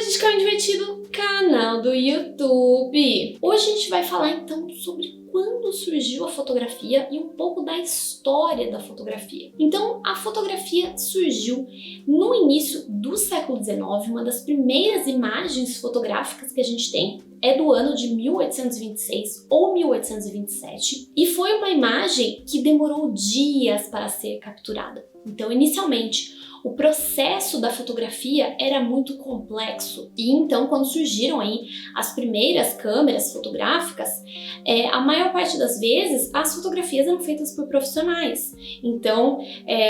gente, Caminho Divertido, canal do YouTube. Hoje a gente vai falar então sobre quando surgiu a fotografia e um pouco da história da fotografia. Então, a fotografia surgiu no início do século XIX, uma das primeiras imagens fotográficas que a gente tem é do ano de 1826 ou 1827 e foi uma imagem que demorou dias para ser capturada. Então, inicialmente, o processo da fotografia era muito complexo e então quando surgiram aí as primeiras câmeras fotográficas, a maior parte das vezes as fotografias eram feitas por profissionais. Então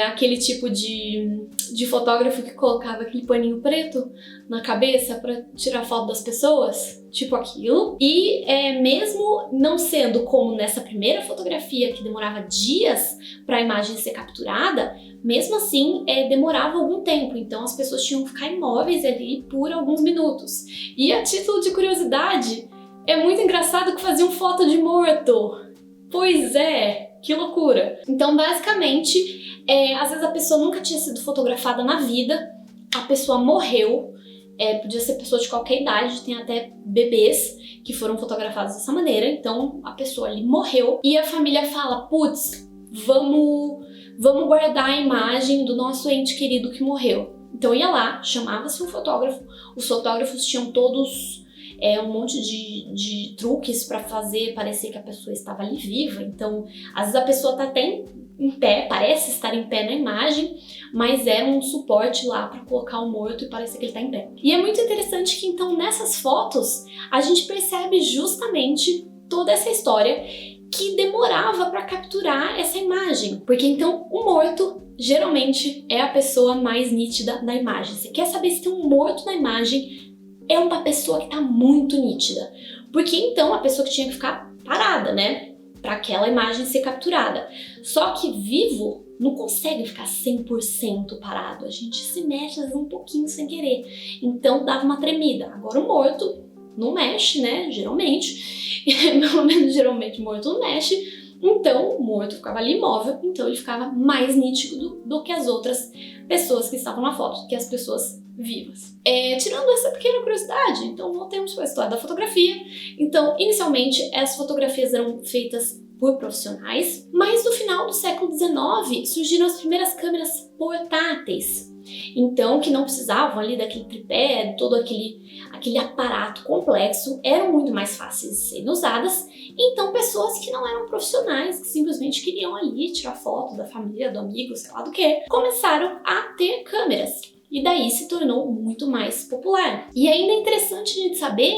aquele tipo de fotógrafo que colocava aquele paninho preto na cabeça para tirar foto das pessoas, tipo aquilo. E mesmo não sendo como nessa primeira fotografia que demorava dias para a imagem ser capturada, mesmo assim demorava algum tempo, então as pessoas tinham que ficar imóveis ali por alguns minutos. E a título de curiosidade, é muito engraçado que faziam foto de morto. Pois é, que loucura. Então basicamente, às vezes a pessoa nunca tinha sido fotografada na vida, a pessoa morreu, podia ser pessoa de qualquer idade, tem até bebês que foram fotografados dessa maneira, então a pessoa ali morreu e a família fala, putz, vamos guardar a imagem do nosso ente querido que morreu. Então ia lá, chamava-se um fotógrafo, os fotógrafos tinham todos um monte de truques para fazer parecer que a pessoa estava ali viva, então às vezes a pessoa tá até em pé, parece estar em pé na imagem, mas é um suporte lá para colocar o morto e parecer que ele tá em pé. E é muito interessante que então nessas fotos a gente percebe justamente toda essa história que demorava para capturar essa imagem, porque então o morto geralmente é a pessoa mais nítida da imagem. Você quer saber se tem um morto na imagem, é uma pessoa que tá muito nítida, porque então a pessoa que tinha que ficar parada, né, para aquela imagem ser capturada. Só que vivo não consegue ficar 100% parado, a gente se mexe às vezes um pouquinho sem querer, então dava uma tremida. Agora o morto não mexe, né, geralmente, pelo menos geralmente o morto não mexe, então o morto ficava ali imóvel, então ele ficava mais nítido do que as outras pessoas que estavam na foto, que as pessoas vivas. Tirando essa pequena curiosidade, então voltemos para a história da fotografia. Então, inicialmente, as fotografias eram feitas por profissionais, mas no final do século XIX surgiram as primeiras câmeras portáteis, então que não precisavam ali daquele tripé, todo aquele aparato complexo, eram muito mais fáceis de serem usadas, então pessoas que não eram profissionais, que simplesmente queriam ali tirar foto da família, do amigo, sei lá do que, começaram a ter câmeras. E daí se tornou muito mais popular. E ainda é interessante a gente saber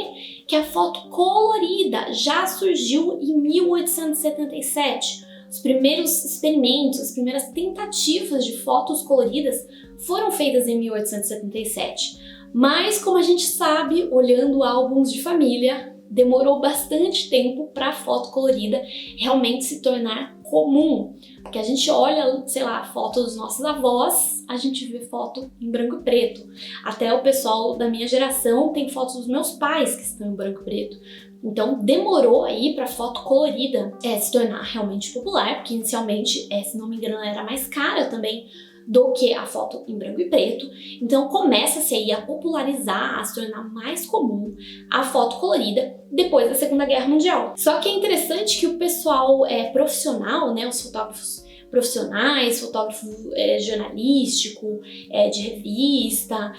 que a foto colorida já surgiu em 1877. Os primeiros experimentos, as primeiras tentativas de fotos coloridas foram feitas em 1877. Mas, como a gente sabe, olhando álbuns de família, demorou bastante tempo para a foto colorida realmente se tornar comum. Porque a gente olha, sei lá, foto dos nossos avós, a gente vê foto em branco e preto. Até o pessoal da minha geração tem fotos dos meus pais que estão em branco e preto. Então demorou aí para foto colorida se tornar realmente popular, porque inicialmente, se não me engano, ela era mais cara também do que a foto em branco e preto. Então começa-se aí a popularizar, a se tornar mais comum a foto colorida depois da Segunda Guerra Mundial. Só que é interessante que o pessoal profissional, né, os fotógrafos profissionais, fotógrafo jornalístico, de revista,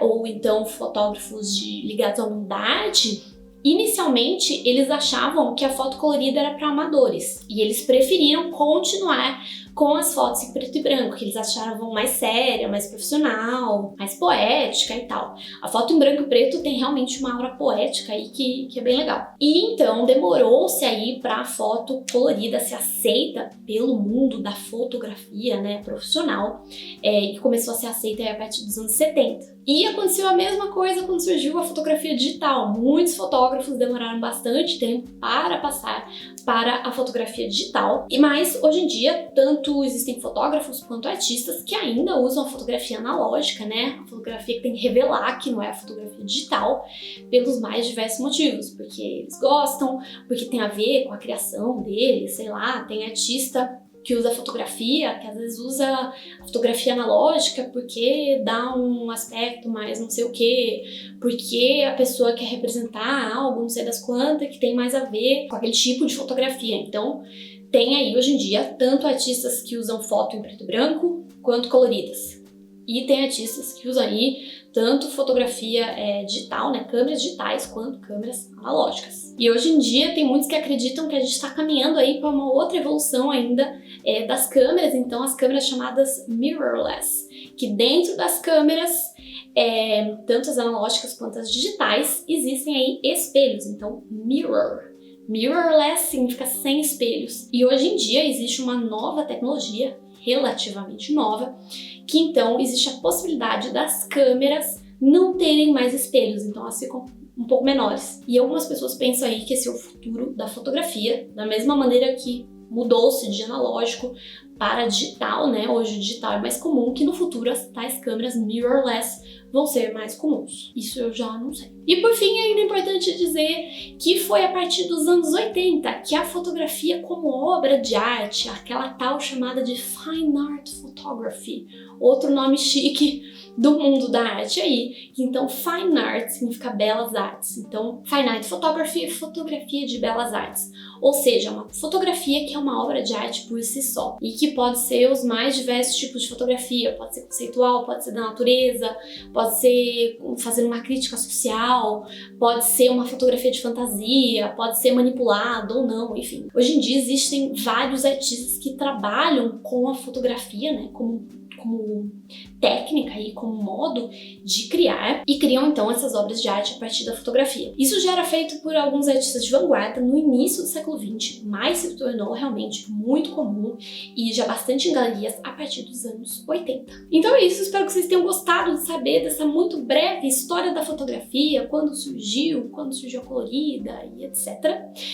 ou então fotógrafos ligados à humanidade, inicialmente eles achavam que a foto colorida era para amadores e eles preferiram continuar com as fotos em preto e branco, que eles achavam mais séria, mais profissional, mais poética e tal. A foto em branco e preto tem realmente uma aura poética aí que é bem legal. E então demorou-se aí para a foto colorida ser aceita pelo mundo da fotografia, né, profissional, que começou a ser aceita aí a partir dos anos 70. E aconteceu a mesma coisa quando surgiu a fotografia digital. Muitos fotógrafos demoraram bastante tempo para passar para a fotografia digital, mas hoje em dia tanto existem fotógrafos quanto artistas que ainda usam a fotografia analógica, né? A fotografia que tem que revelar que não é a fotografia digital, pelos mais diversos motivos, porque eles gostam, porque tem a ver com a criação deles, sei lá, tem artista que usa fotografia, que às vezes usa a fotografia analógica porque dá um aspecto mais não sei o que, porque a pessoa quer representar algo, não sei das quantas, que tem mais a ver com aquele tipo de fotografia. Então, tem aí hoje em dia tanto artistas que usam foto em preto e branco quanto coloridas. E tem artistas que usam aí tanto fotografia digital, né, câmeras digitais, quanto câmeras analógicas. E hoje em dia tem muitos que acreditam que a gente está caminhando aí para uma outra evolução ainda das câmeras, então as câmeras chamadas mirrorless, que dentro das câmeras, tanto as analógicas quanto as digitais, existem aí espelhos, então mirror. Mirrorless significa sem espelhos. E hoje em dia existe uma nova tecnologia, relativamente nova, que então existe a possibilidade das câmeras não terem mais espelhos, então elas ficam um pouco menores. E algumas pessoas pensam aí que esse é o futuro da fotografia, da mesma maneira que mudou-se de analógico para digital, né? Hoje o digital é mais comum, que no futuro as tais câmeras mirrorless vão ser mais comuns. Isso eu já não sei. E por fim, ainda é importante dizer que foi a partir dos anos 80 que a fotografia como obra de arte, aquela tal chamada de Fine Art Photography, outro nome chique do mundo da arte aí, então Fine Art significa belas artes, então Fine Art Photography é fotografia de belas artes, ou seja, uma fotografia que é uma obra de arte por si só, e que pode ser os mais diversos tipos de fotografia, pode ser conceitual, pode ser da natureza, pode ser fazendo uma crítica social, pode ser uma fotografia de fantasia, pode ser manipulado ou não, enfim. Hoje em dia existem vários artistas que trabalham com a fotografia, né, como técnica e como modo de criar, e criam então essas obras de arte a partir da fotografia. Isso já era feito por alguns artistas de vanguarda no início do século XX, mas se tornou realmente muito comum e já bastante em galerias a partir dos anos 80. Então é isso, espero que vocês tenham gostado de saber dessa muito breve história da fotografia, quando surgiu a colorida e etc.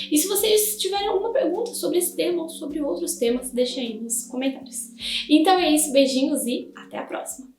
E se vocês tiverem alguma pergunta sobre esse tema ou sobre outros temas, deixem aí nos comentários. Então é isso, beijinhos e até a próxima!